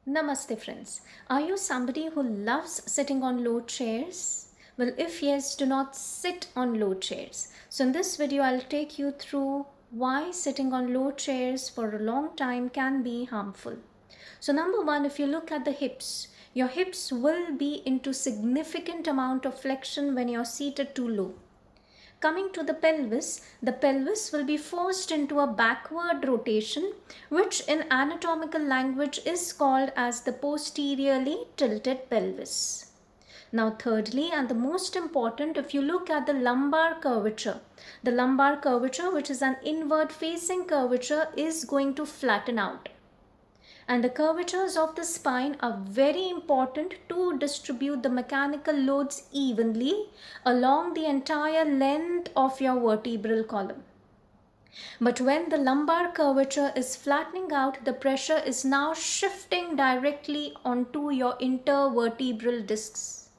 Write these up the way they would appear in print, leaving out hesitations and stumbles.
Namaste friends. Are you somebody who loves sitting on low chairs? Well, if yes, do not sit on low chairs. So in this video, I'll take you through why sitting on low chairs for a long time can be harmful. So number one, if you look at the hips, your hips will be into significant amount of flexion when you're seated too low. Coming to the pelvis will be forced into a backward rotation, which in anatomical language is called as the posteriorly tilted pelvis. Now thirdly, and the most important, if you look at the lumbar curvature which is an inward facing curvature is going to flatten out. And the curvatures of the spine are very important to distribute the mechanical loads evenly along the entire length of your vertebral column. But when the lumbar curvature is flattening out, the pressure is now shifting directly onto your intervertebral discs.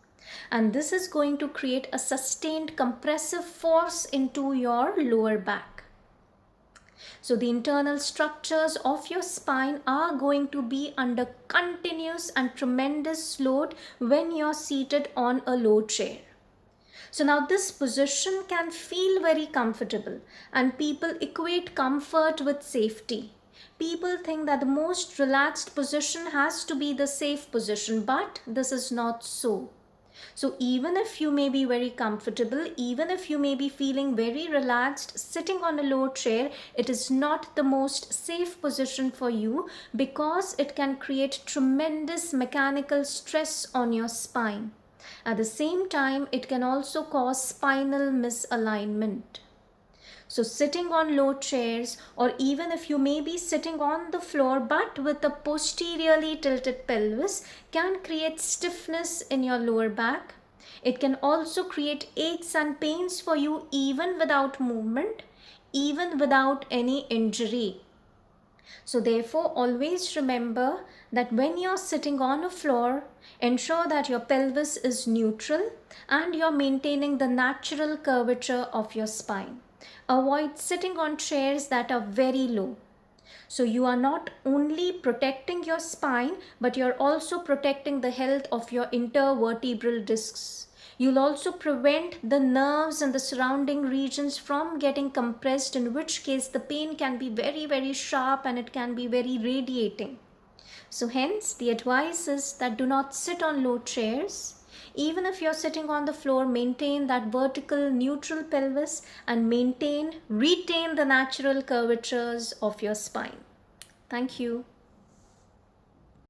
And this is going to create a sustained compressive force into your lower back. So the internal structures of your spine are going to be under continuous and tremendous load when you're seated on a low chair. So now this position can feel very comfortable and people equate comfort with safety. People think that the most relaxed position has to be the safe position, but this is not so. So even if you may be very comfortable, even if you may be feeling very relaxed sitting on a low chair, it is not the most safe position for you because it can create tremendous mechanical stress on your spine. At the same time, it can also cause spinal misalignment. So sitting on low chairs, or even if you may be sitting on the floor but with a posteriorly tilted pelvis, can create stiffness in your lower back. It can also create aches and pains for you even without movement, even without any injury. So therefore, always remember that when you're sitting on a floor, ensure that your pelvis is neutral and you're maintaining the natural curvature of your spine. Avoid sitting on chairs that are very low. So you are not only protecting your spine, but you're also protecting the health of your intervertebral discs. You'll also prevent the nerves and the surrounding regions from getting compressed, in which case the pain can be very, very sharp and it can be very radiating. So hence the advice is that do not sit on low chairs. Even if you're sitting on the floor, maintain that vertical neutral pelvis and retain the natural curvatures of your spine. Thank you.